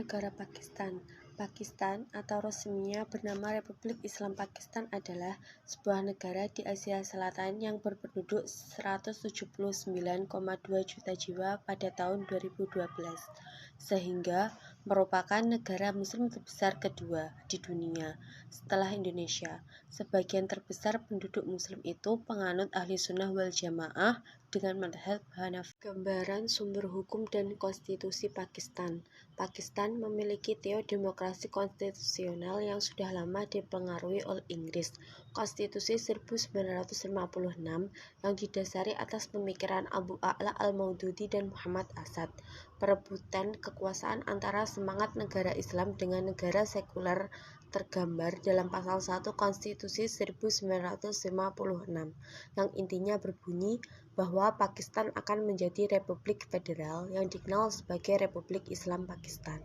Negara Pakistan. Pakistan atau resminya bernama Republik Islam Pakistan adalah sebuah negara di Asia Selatan yang berpenduduk 179,2 juta jiwa pada tahun 2012, sehingga merupakan negara muslim terbesar kedua di dunia setelah Indonesia. Sebagian terbesar penduduk muslim itu penganut ahli sunnah wal jamaah dengan madhab Hanafi. Gambaran sumber hukum dan konstitusi Pakistan. Pakistan memiliki teodemokrasi konstitusional yang sudah lama dipengaruhi oleh Inggris. Konstitusi 1956 yang didasari atas pemikiran Abu A'la al-Maududi dan Muhammad Asad. Perebutan kekuasaan antara semangat negara Islam dengan negara sekuler tergambar dalam pasal 1 Konstitusi 1956 yang intinya berbunyi bahwa Pakistan akan menjadi republik federal yang dikenal sebagai Republik Islam Pakistan.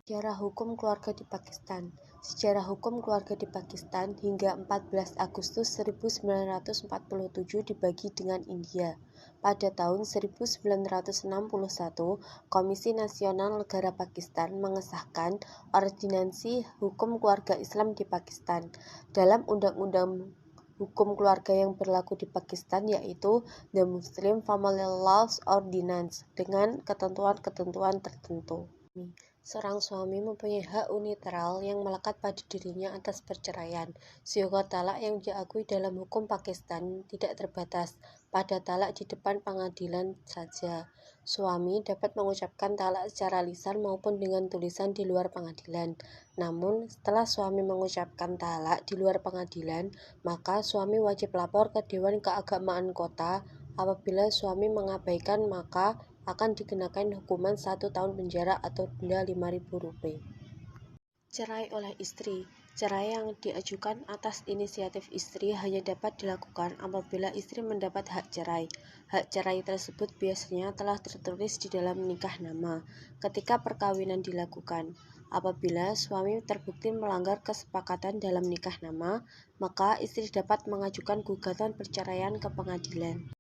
Sejarah hukum keluarga di Pakistan. Sejarah hukum keluarga di Pakistan hingga 14 Agustus 1947 dibagi dengan India. Pada tahun 1961, Komisi Nasional Negara Pakistan mengesahkan Ordinansi Hukum Keluarga Islam di Pakistan. Dalam Undang-Undang Hukum keluarga yang berlaku di Pakistan yaitu The Muslim Family Laws Ordinance dengan ketentuan-ketentuan tertentu. Seorang suami mempunyai hak unilateral yang melekat pada dirinya atas perceraian. Syarat talak yang diakui dalam hukum Pakistan tidak terbatas pada talak di depan pengadilan saja. Suami dapat mengucapkan talak secara lisan maupun dengan tulisan di luar pengadilan. Namun, setelah suami mengucapkan talak di luar pengadilan, maka suami wajib lapor ke Dewan Keagamaan Kota. Apabila suami mengabaikan, maka akan dikenakan hukuman 1 tahun penjara atau denda Rp5.000. Cerai oleh istri. Cerai yang diajukan atas inisiatif istri hanya dapat dilakukan apabila istri mendapat hak cerai. Hak cerai tersebut biasanya telah tertulis di dalam nikah-nama ketika perkawinan dilakukan. Apabila suami terbukti melanggar kesepakatan dalam nikah-nama, maka istri dapat mengajukan gugatan perceraian ke pengadilan.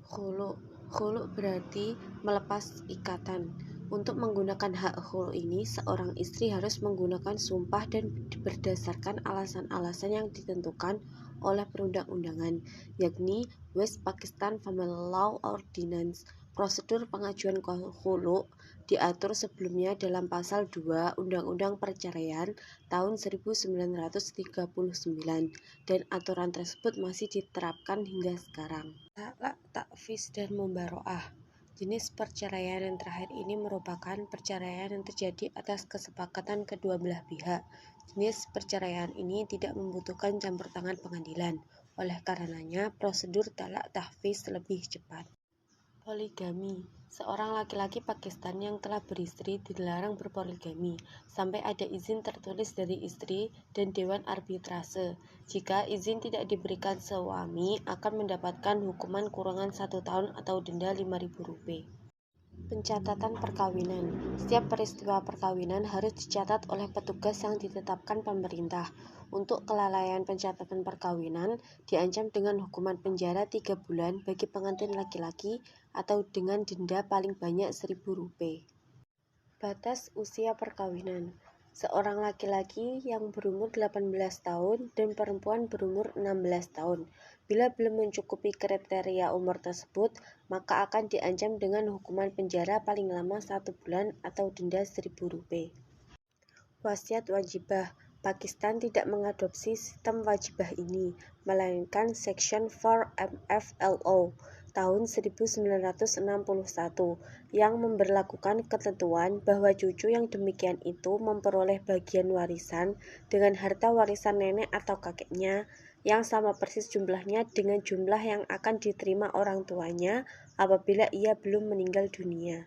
Khulu berarti melepas ikatan. Untuk menggunakan hak khulu ini, seorang istri harus menggunakan sumpah dan berdasarkan alasan-alasan yang ditentukan oleh perundang-undangan, yakni West Pakistan Family Law Ordinance. Prosedur pengajuan khulu diatur sebelumnya dalam pasal 2 Undang-Undang Perceraian tahun 1939 dan aturan tersebut masih diterapkan hingga sekarang. Talak, takfis, dan mubaroah. Jenis perceraian yang terakhir ini merupakan perceraian yang terjadi atas kesepakatan kedua belah pihak. Jenis perceraian ini tidak membutuhkan campur tangan pengadilan. Oleh karenanya, prosedur talak tahfiz lebih cepat. Poligami. Seorang laki-laki Pakistan yang telah beristri dilarang berpoligami sampai ada izin tertulis dari istri dan dewan arbitrase. Jika izin tidak diberikan, suami akan mendapatkan hukuman kurungan 1 tahun atau denda Rp5.000. Pencatatan perkawinan. Setiap peristiwa perkawinan harus dicatat oleh petugas yang ditetapkan pemerintah. Untuk kelalaian pencatatan perkawinan diancam dengan hukuman penjara 3 bulan bagi pengantin laki-laki atau dengan denda paling banyak Rp1.000. Batas usia perkawinan. Seorang laki-laki yang berumur 18 tahun dan perempuan berumur 16 tahun. Bila belum mencukupi kriteria umur tersebut, maka akan diancam dengan hukuman penjara paling lama 1 bulan atau denda Rp1.000. Wasiat wajibah. Pakistan tidak mengadopsi sistem wajibah ini, melainkan Section 4 MFLO tahun 1961 yang memberlakukan ketentuan bahwa cucu yang demikian itu memperoleh bagian warisan dengan harta warisan nenek atau kakeknya yang sama persis jumlahnya dengan jumlah yang akan diterima orang tuanya apabila ia belum meninggal dunia.